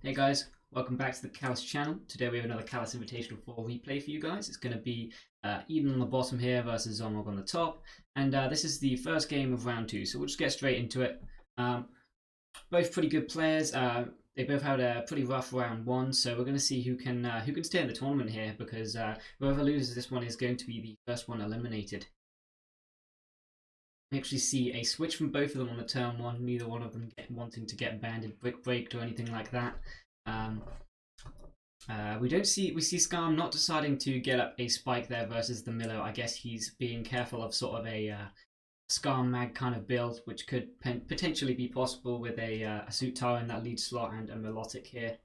Hey guys, welcome back to the CALLOUS channel. Today we have another CALLOUS Invitational 4 replay for you guys. It's going to be Eden on the bottom here versus Zomog on the top. And this is the first game of round 2, so we'll just get straight into it. Both pretty good players. They both had a pretty rough round 1, so we're going to see who can stay in the tournament here, because whoever loses this one is going to be the first one eliminated. We actually see a switch from both of them on the turn 1, neither one of them wanting to get banded, brick breaked, or anything like that. We see Skarm not deciding to get up a spike there versus the Milo. I guess he's being careful of sort of a Skarm mag kind of build, which could potentially be possible with a suit tower in that lead slot and a melodic here.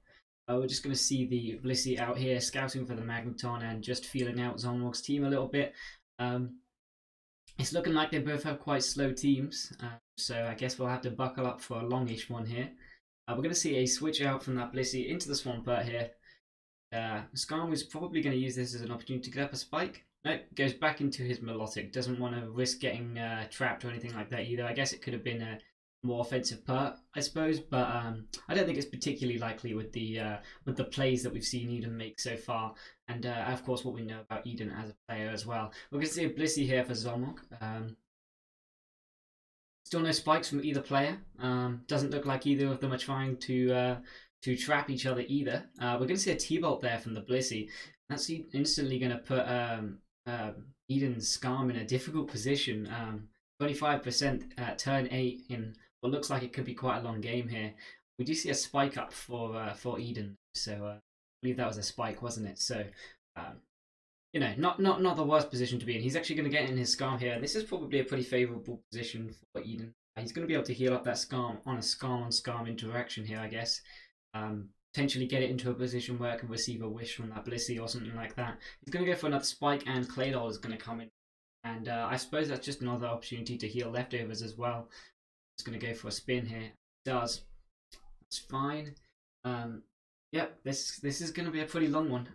We're just going to see the Blissey out here scouting for the Magneton and just feeling out Zomog's team a little bit. It's looking like they both have quite slow teams, so I guess we'll have to buckle up for a longish one here. We're going to see a switch out from that Blissey into the Swampert here. Skarm was probably going to use this as an opportunity to get up a spike. Nope, goes back into his melodic. Doesn't want to risk getting trapped or anything like that either. I guess it could have been a more offensive part, I suppose, but I don't think it's particularly likely with the plays that we've seen Eden make so far, and of course what we know about Eden as a player as well. We're going to see a Blissey here for Zomog. Still no spikes from either player. Doesn't look like either of them are trying to trap each other either. We're going to see a T-Bolt there from the Blissey. That's instantly going to put Eden's Skarm in a difficult position. 25% at turn 8 in what looks like it could be quite a long game here. We do see a spike up for Eden, so I believe that was a spike, wasn't it? So you know, not the worst position to be in. He's actually going to get in his Skarm here. This is probably a pretty favourable position for Eden. He's going to be able to heal up that Skarm on a Skarm interaction here, I guess. Potentially get it into a position where it can receive a wish from that Blissey or something like that. He's going to go for another spike, and Claydol is going to come in. And I suppose that's just another opportunity to heal leftovers as well. He's going to go for a spin here. Does. That's fine. Yep, this is going to be a pretty long one.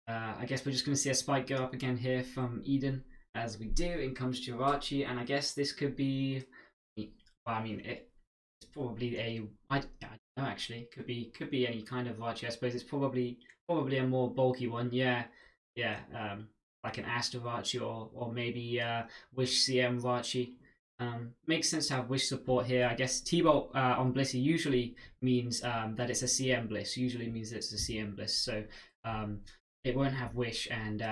I guess we're just going to see a spike go up again here from Eden. As we do, in comes Jirachi, and I guess this could be. Well, I mean, it's probably a. I don't know actually. Could be any kind of Rachi. I suppose it's probably a more bulky one. Yeah. Like an Asta Rachi or maybe Wish CM Rachi. Makes sense to have Wish support here. I guess T-Bolt on Blissey usually means that it's a CM Bliss. Usually means it's a CM Bliss. So it won't have Wish, and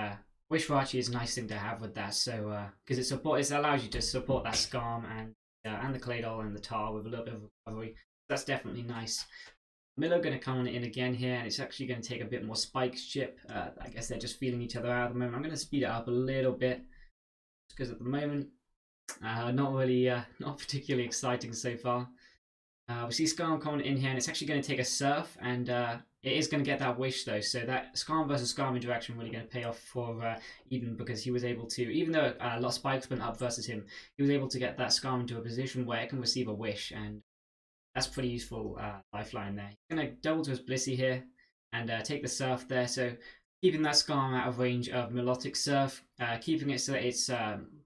Wish Rachi is a nice thing to have with that. So because it allows you to support that Skarm and the Claydol and the Tar with a little bit of recovery. That's definitely nice. Milo going to come in again here, and it's actually going to take a bit more spikes chip. I guess they're just feeling each other out at the moment. I'm going to speed it up a little bit because at the moment, not particularly exciting so far. We see Skarm coming in here, and it's actually going to take a Surf, and it is going to get that Wish though. So that Skarm versus Skarm interaction really going to pay off for Eden, because he was able to, even though a lot of spikes went up versus him, he was able to get that Skarm into a position where it can receive a Wish, and that's pretty useful lifeline there. He's going to double to his Blissey here and take the Surf there. So keeping that Skarm out of range of Melodic Surf, keeping it so that it's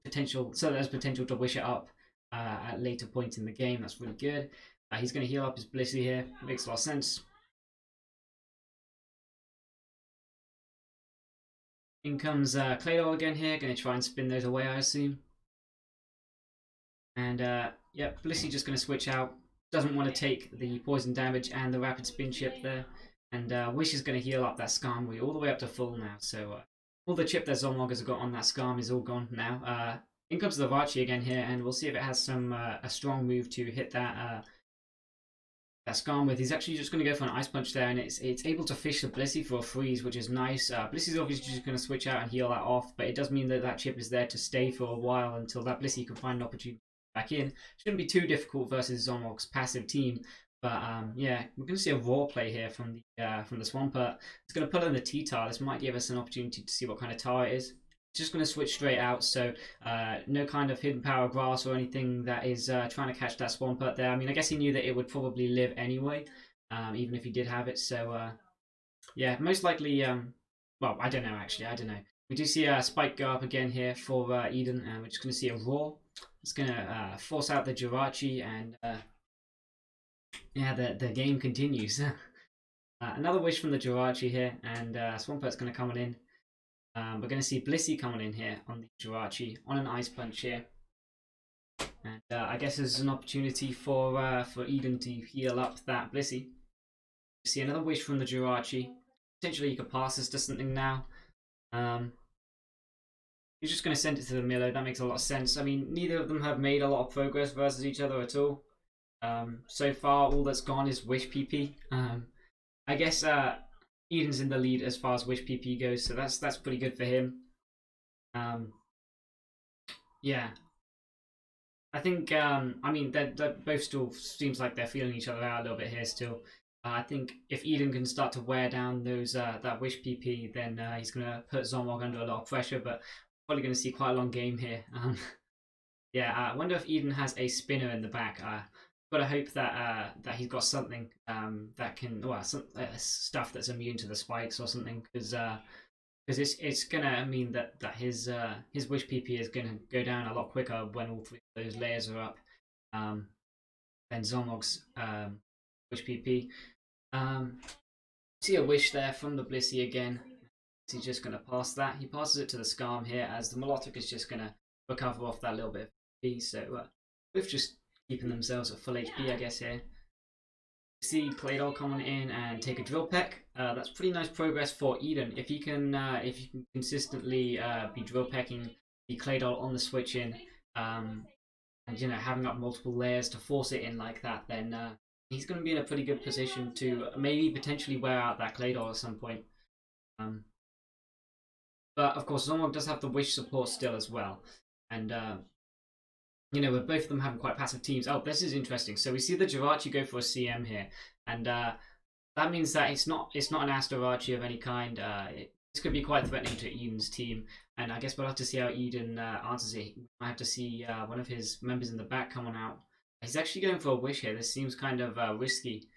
potential, so there's potential to wish it up at later points in the game. That's really good. He's going to heal up his Blissey here. Makes a lot of sense. In comes Claydol again here. Going to try and spin those away, I assume. And yep, Blissey just going to switch out. Doesn't want to take the poison damage and the rapid spin chip there. And Wish is going to heal up that Skarm all the way up to full now. So all the chip that Zomog has got on that Skarm is all gone now. In comes the Rachi again here, and we'll see if it has some a strong move to hit that Skarm with. He's actually just going to go for an Ice Punch there, and it's able to fish the Blissey for a freeze, which is nice. Blissey's obviously just going to switch out and heal that off, but it does mean that that chip is there to stay for a while until that Blissey can find an opportunity back in. Shouldn't be too difficult versus Zomog's passive team, but yeah, we're going to see a raw play here from the Swampert. It's going to put in the T-Tar. This might give us an opportunity to see what kind of tar it is. It's just going to switch straight out, so no kind of hidden power grass or anything that is trying to catch that Swampert there. I mean, I guess he knew that it would probably live anyway, even if he did have it. So yeah, most likely. Well, I don't know actually. I don't know. We do see a spike go up again here for Eden, and we're just going to see a raw. It's going to force out the Jirachi, and Yeah, the game continues. Another wish from the Jirachi here, and Swampurt's going to come on in. We're going to see Blissey coming in here on the Jirachi on an Ice Punch here. And I guess there's an opportunity for Eden to heal up that Blissey. See another wish from the Jirachi. Potentially you could pass this to something now. He's just going to send it to the Milo. That makes a lot of sense. I mean, neither of them have made a lot of progress versus each other at all. So far, all that's gone is Wish PP. I guess Eden's in the lead as far as Wish PP goes, so that's pretty good for him. Yeah. I think, I mean, that both still seems like they're feeling each other out a little bit here still. I think if Eden can start to wear down those that Wish PP, then he's going to put Zomog under a lot of pressure, but probably going to see quite a long game here. Yeah, I wonder if Eden has a spinner in the back. Got to hope that that he's got something that can, well, some stuff that's immune to the spikes or something, because it's gonna mean that his Wish PP is gonna go down a lot quicker when all three of those layers are up. Than Zomog's Wish PP. See a wish there from the Blissey again. He's just going to pass that. He passes it to the Skarm here as the Melodic is just going to recover off that little bit of HP. So both just keeping themselves at full HP, I guess, here. See Claydol coming in and take a Drill Peck. That's pretty nice progress for Eden. If you can consistently be Drill Pecking the Claydol on the switch in, and having up multiple layers to force it in like that, then he's going to be in a pretty good position to maybe potentially wear out that Claydol at some point. But of course, Zomog does have the Wish support still as well, and with both of them having quite passive teams. Oh, this is interesting. So we see the Jirachi go for a CM here, and that means that it's not an Astarachi of any kind. This could be quite threatening to Eden's team, and I guess we'll have to see how Eden answers it. We might have to see one of his members in the back come on out. He's actually going for a Wish here. This seems kind of risky.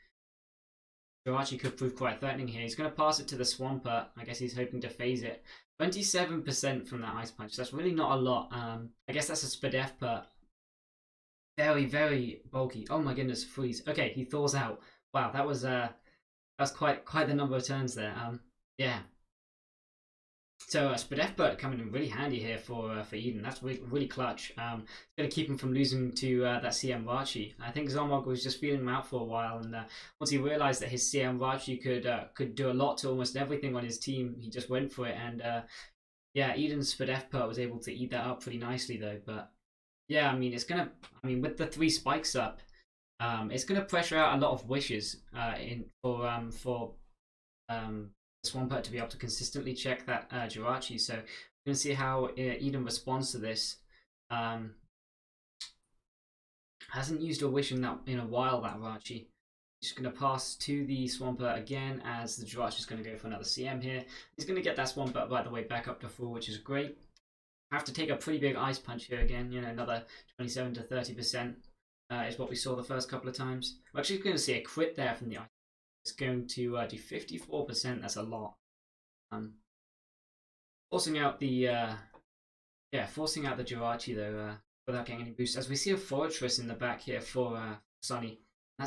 Jirachi could prove quite threatening here. He's going to pass it to the Swampert. I guess he's hoping to phase it. 27% from that Ice Punch. That's really not a lot. I guess that's a Spadef, but very, very bulky. Oh my goodness, freeze. Okay, he thaws out. Wow, that was quite the number of turns there. Yeah. So Spadef coming in really handy here for Eden. That's really clutch. It's going to keep him from losing to that CM Rachi. I think Zomog was just feeling him out for a while, and once he realized that his CM Rachi could do a lot to almost everything on his team, he just went for it. And yeah, Eden's Spadef was able to eat that up pretty nicely though. But yeah, I mean with the 3 spikes up, it's gonna pressure out a lot of wishes for Swampert to be able to consistently check that Jirachi. So we're gonna see how Eden responds to this. Hasn't used a wish in a while, that Rachi. He's going to pass to the Swampert again as the Jirachi is going to go for another CM here. He's going to get that Swampert, by the way, back up to 4, which is great. Have to take a pretty big Ice Punch here again. Another 27 to 30% is what we saw the first couple of times. We're actually going to see a crit there from the Ice Punch. It's going to do 54%. That's a lot. Forcing out the Jirachi though, without getting any boost. As we see a Fortress in the back here for Sunny. I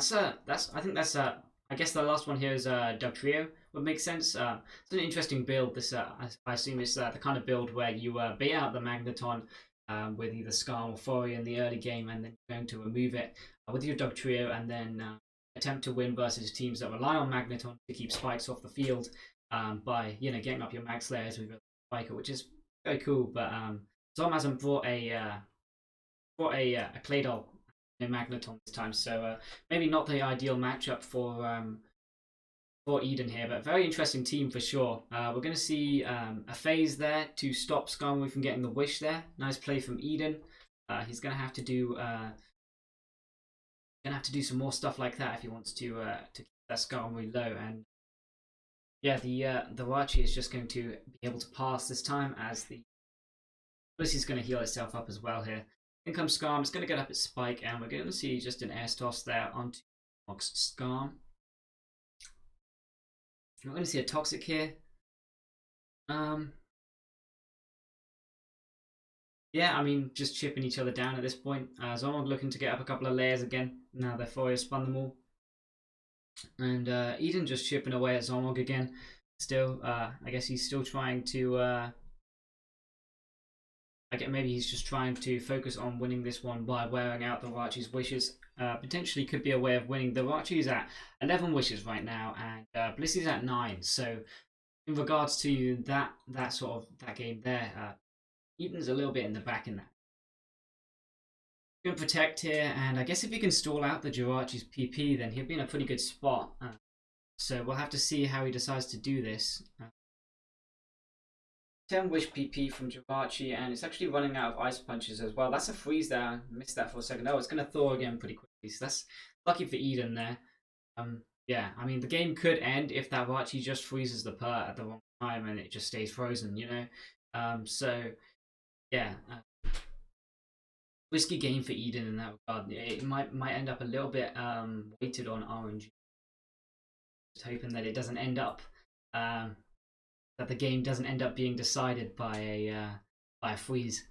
guess the last one here is Dug Trio. Would make sense. It's an interesting build. This I assume it's the kind of build where you bait out the Magneton with either Skarm or Fori in the early game, and then you're going to remove it with your Dug Trio, and then attempt to win versus teams that rely on Magneton to keep spikes off the field by getting up your Max layers with your Spiker, which is very cool. But Zom hasn't brought a Claydol Magneton this time, so maybe not the ideal matchup for Eden here, but very interesting team for sure. We're going to see a phase there to stop Skarmory from getting the wish there. Nice play from Eden. He's going to have to do some more stuff like that if he wants to keep that Skarmory low. And yeah, the Rachi is just going to be able to pass this time as the Blissey's going to heal itself up as well here. In comes Skarm. It's going to get up its spike, and we're going to see just an air toss there onto Skarm. We're going to see a Toxic here. Yeah, I mean, just chipping each other down at this point. Zomog looking to get up a couple of layers again. Now their Fourier spun them all. And Eden just chipping away at Zomog again. Still, I guess he's still trying to. I get maybe he's just trying to focus on winning this one by wearing out the Rachi's wishes. Potentially could be a way of winning. The Rachi's at 11 wishes right now, and Blissy's at 9. So in regards to that sort of that game there, Eden's a little bit in the back in that. Going to protect here, and I guess if he can stall out the Jirachi's PP, then he'll be in a pretty good spot. So we'll have to see how he decides to do this. 10 wish PP from Jirachi, and it's actually running out of ice punches as well. That's a freeze there. Missed that for a second. Oh, it's going to thaw again pretty quickly. So that's lucky for Eden there. Yeah, I mean, the game could end if that Rachi just freezes the pert at the wrong time and it just stays frozen, you know? So, yeah. Risky game for Eden in that regard. It might end up a little bit weighted on RNG. Just hoping that it doesn't end up that the game doesn't end up being decided by a freeze.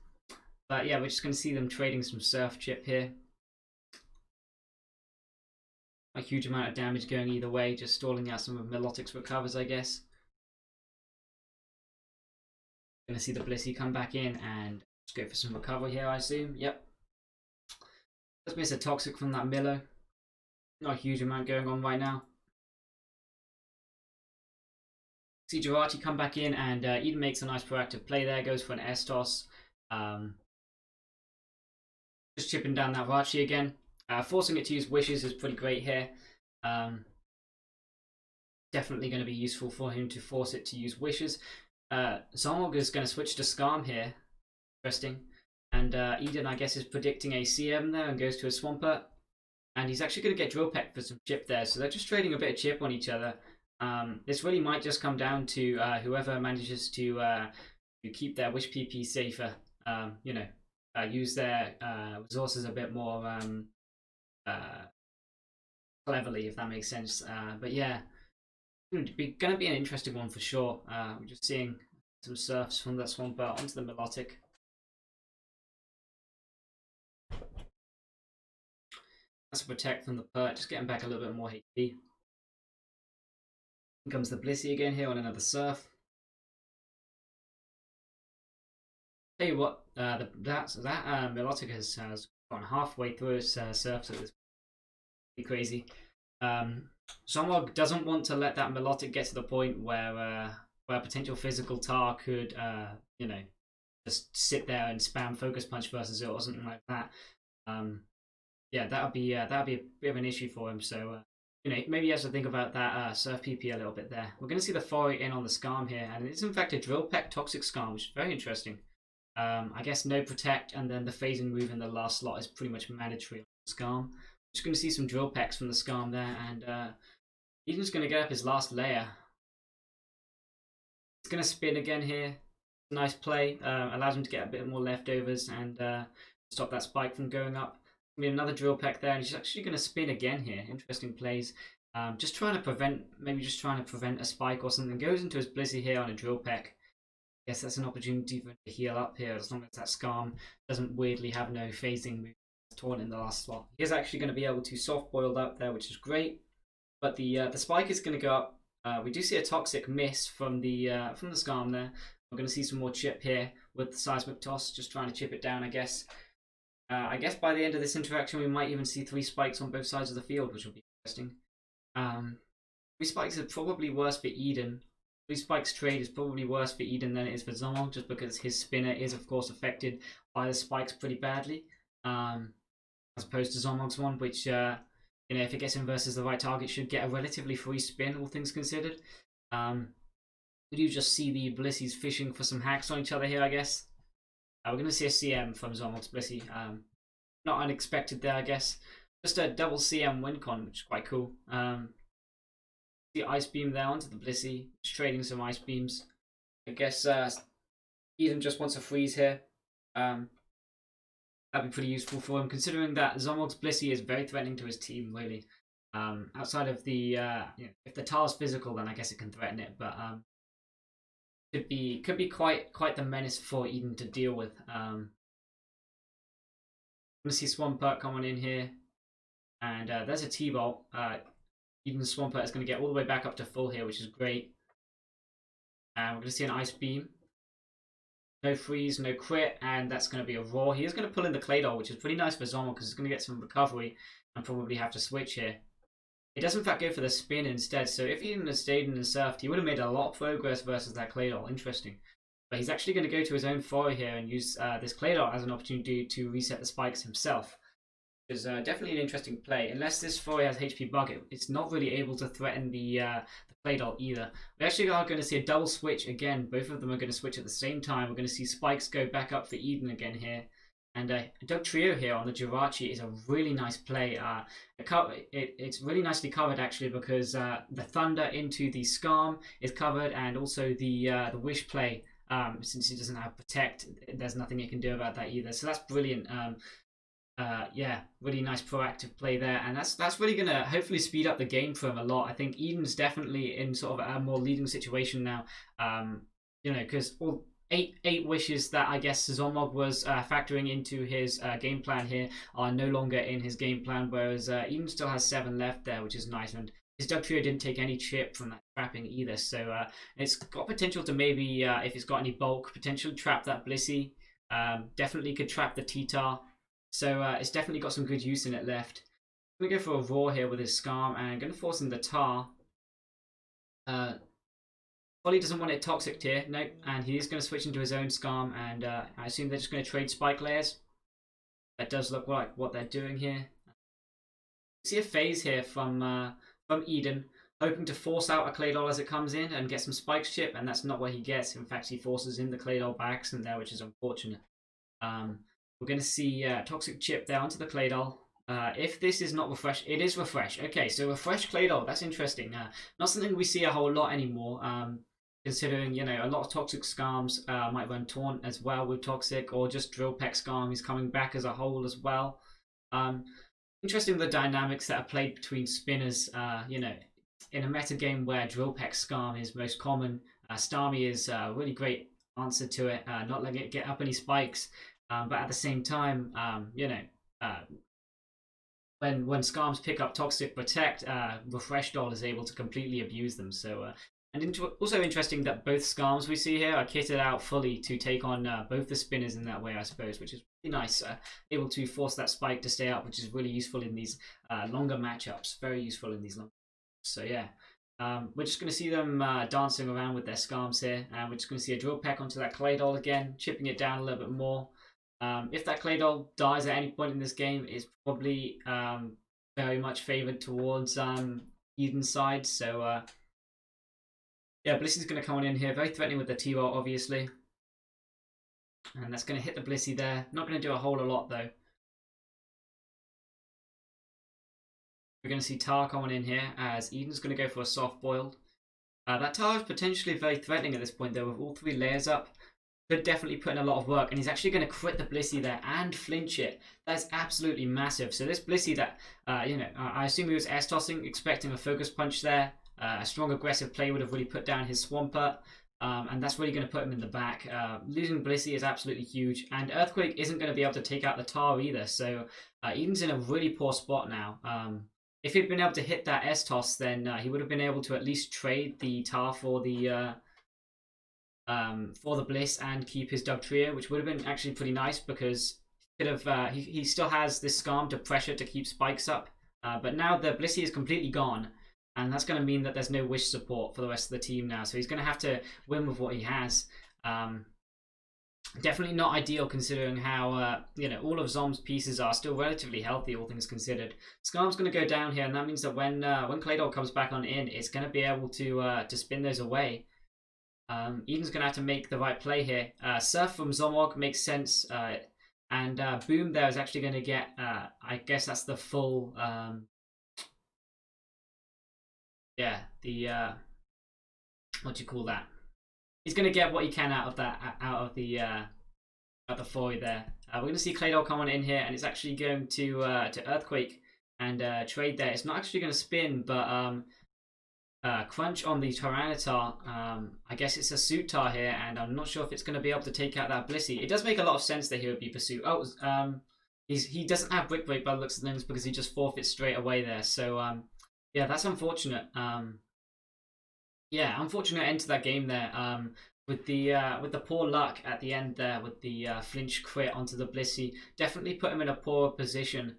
But yeah, we're just going to see them trading some surf chip here. A huge amount of damage going either way, just stalling out some of Melotix's recovers, I guess. Going to see the Blissey come back in and just go for some recovery here, I assume. Yep. Let's miss a Toxic from that Milo. Not a huge amount going on right now. See Jirachi come back in, and Eden makes a nice proactive play there, goes for an S-toss. Just chipping down that Rachi again. Forcing it to use wishes is pretty great here. Definitely going to be useful for him to force it to use wishes. Zomog is going to switch to Skarm here. Interesting. And Eden, I guess, is predicting a CM there and goes to a Swampert. And he's actually going to get Drill Peck for some chip there. So they're just trading a bit of chip on each other. This really might just come down to whoever manages to keep their wish PP safer. You know, use their resources a bit more cleverly, if that makes sense. But yeah, it's going to be an interesting one for sure. We're just seeing some surfs from that Swampert onto the Melodic. That's a protect from the Pert, just getting back a little bit more HP. Here comes the Blissey again here on another surf. Tell you what, that Melodic has gone halfway through his surfs at this point. Crazy. Zomog doesn't want to let that Melodic get to the point where potential physical tar could, you know, just sit there and spam focus punch versus it or something like that. Yeah, that'd be a bit of an issue for him. So you know, maybe he has to think about that surf PP a little bit there. We're going to see the foray in on the Skarm here, and it's in fact a Drill Peck Toxic Skarm, which is very interesting. I guess no protect, and then the phasing move in the last slot is pretty much mandatory on the Skarm. Just going to see some Drill Pecks from the Skarm there, and Eden's going to get up his last layer. It's going to spin again here. Nice play, allows him to get a bit more leftovers and stop that spike from going up. Another Drill Peck there, and he's actually going to spin again here. Interesting plays. Just trying to prevent, a spike or something. Goes into his Blissey here on a Drill Peck. I guess that's an opportunity for him to heal up here, as long as that Skarm doesn't weirdly have no phasing move torn in the last slot. He is actually going to be able to soft boiled up there, which is great. But the spike is going to go up. We do see a Toxic miss from the Skarm there. We're going to see some more chip here with the Seismic Toss, just trying to chip it down, I guess. I guess by the end of this interaction, we might even see 3 spikes on both sides of the field, which will be interesting. 3 spikes are probably worse for Eden. 3 spikes trade is probably worse for Eden than it is for Zomog, just because his spinner is, of course, affected by the spikes pretty badly, as opposed to Zomog's one, which, you know, if it gets in versus the right target, should get a relatively free spin, all things considered. We do just see the Blissies fishing for some hacks on each other here, I guess. We're going to see a CM from Zomog's Blissey. Not unexpected there, I guess. Just a double CM win con, which is quite cool. The Ice Beam there onto the Blissey, just trading some Ice Beams. I guess Eden just wants a freeze here. That'd be pretty useful for him, considering that Zomog's Blissey is very threatening to his team, really. Outside of the, you know, if the Tar's physical, then I guess it can threaten it, but could be quite the menace for Eden to deal with. I'm gonna see Swampert coming in here, and there's a T-Bolt. Eden's Swampert is going to get all the way back up to full here, which is great. And we're going to see an Ice Beam. No freeze, no crit, and that's going to be a roar. He is going to pull in the Claydol, which is pretty nice for Zomog because he's going to get some recovery and probably have to switch here. It does in fact go for the spin instead, so if he had stayed in and surfed, he would have made a lot of progress versus that Claydol. Interesting. But he's actually going to go to his own foray here and use this Claydol as an opportunity to reset the spikes himself. Which is definitely an interesting play. Unless this foray has HP bug, it's not really able to threaten the Claydol either. We actually are going to see a double switch again. Both of them are going to switch at the same time. We're going to see spikes go back up for Eden again here. And Dugtrio here on the Jirachi is a really nice play. It's really nicely covered actually because the Thunder into the Scarm is covered, and also the Wish play, since he doesn't have Protect, there's nothing it can do about that either. So that's brilliant. Yeah, really nice proactive play there, and that's really gonna hopefully speed up the game for him a lot. I think Eden's definitely in sort of a more leading situation now. You know, because all eight wishes that I guess Zomog was factoring into his game plan here are no longer in his game plan, whereas Eden still has 7 left there, which is nice. And his Dugtrio didn't take any chip from that trapping either, so it's got potential to maybe, if it's got any bulk, potentially trap that Blissey. Definitely could trap the T-Tar. So it's definitely got some good use in it left. I'm going to go for a Roar here with his Scarm and going to force in the Tar. Ollie doesn't want it toxic here, nope, and he is going to switch into his own Scarm, and I assume they're just going to trade Spike Layers. That does look like what they're doing here. We see a phase here from Eden, hoping to force out a Claydol as it comes in and get some Spikes chip, and that's not what he gets. In fact, he forces in the Claydol by accident there, which is unfortunate. We're going to see Toxic Chip there onto the Claydol. If this is not Refresh, it is Refresh. Okay, so Refresh Claydol, that's interesting. Not something we see a whole lot anymore, considering, you know, a lot of Toxic Scarms might run Taunt as well with Toxic, or just Drill Peck Scarm is coming back as a whole as well. Interesting the dynamics that are played between spinners, you know, in a meta game where Drill Peck Scarm is most common. Starmie is a really great answer to it, not letting it get up any spikes. But at the same time, you know, when Scarms pick up Toxic Protect, Refresh Doll is able to completely abuse them. So, and also interesting that both Scarms we see here are kitted out fully to take on both the spinners in that way, I suppose, which is really nice. Able to force that spike to stay up, which is really useful in these longer matchups. Very useful in these long. So yeah. We're just going to see them dancing around with their Scarms here, and we're just going to see a Drill Peck onto that Claydol again, chipping it down a little bit more. If that Claydol dies at any point in this game, it's probably very much favoured towards Eden's side. So yeah, Blissey's going to come on in here, very threatening with the T-Roll, obviously. And that's going to hit the Blissey there. Not going to do a whole lot, though. We're going to see Tar coming in here, as Eden's going to go for a soft boiled. That Tar is potentially very threatening at this point, though, with all 3 layers up. Could definitely put in a lot of work, and he's actually going to crit the Blissey there and flinch it. That's absolutely massive. So this Blissey that, you know, I assume he was S-tossing, expecting a focus punch there. A strong aggressive play would have really put down his Swampert, and that's really going to put him in the back. Losing Blissey is absolutely huge, and Earthquake isn't going to be able to take out the Tar either, so Eden's in a really poor spot now. If he'd been able to hit that S-toss, then he would have been able to at least trade the Tar for the Bliss and keep his Dugtrio, which would have been actually pretty nice because he could have he still has this Scarm to pressure to keep spikes up, but now the Blissey is completely gone, and that's going to mean that there's no Wish support for the rest of the team now, so he's going to have to win with what he has. Definitely not ideal considering how you know, all of Zom's pieces are still relatively healthy, all things considered. Scarm's going to go down here, and that means that when Claydol comes back on in, it's going to be able to spin those away. Eden's going to have to make the right play here. Surf from Zomog makes sense, and Boom there is actually going to get, I guess that's the full, yeah, the, what do you call that? He's going to get what he can out of that, out of the foray there. We're going to see Claydol come on in here, and it's actually going to Earthquake and trade there. It's not actually going to spin, but Crunch on the Tyranitar. I guess it's a Suitar here, and I'm not sure if it's going to be able to take out that Blissey. It does make a lot of sense that he would be Pursuit. Oh, he doesn't have Brick Break by the looks of things because he just forfeits straight away there. So Yeah, that's unfortunate. Yeah, unfortunate end to that game there. With the poor luck at the end there, with the flinch crit onto the Blissey, definitely put him in a poor position.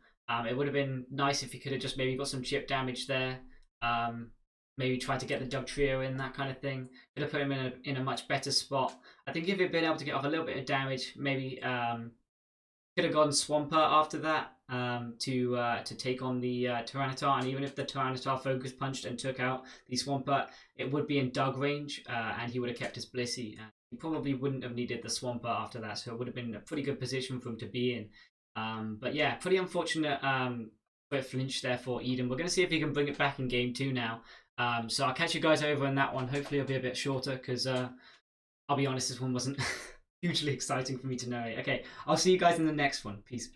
It would have been nice if he could have just maybe got some chip damage there. Um, Maybe try to get the Dug Trio in, that kind of thing. Could have put him in a much better spot. I think if he'd been able to get off a little bit of damage, maybe could have gone Swampert after that to take on the Tyranitar, and even if the Tyranitar focus punched and took out the Swampert, it would be in Dug range, and he would have kept his Blissey. He probably wouldn't have needed the Swampert after that, so it would have been a pretty good position for him to be in. But yeah, pretty unfortunate flinch there for Eden. We're going to see if he can bring it back in game 2 now. So I'll catch you guys over in that one. Hopefully it'll be a bit shorter, because I'll be honest, this one wasn't hugely exciting for me to narrate. Okay, I'll see you guys in the next one. Peace.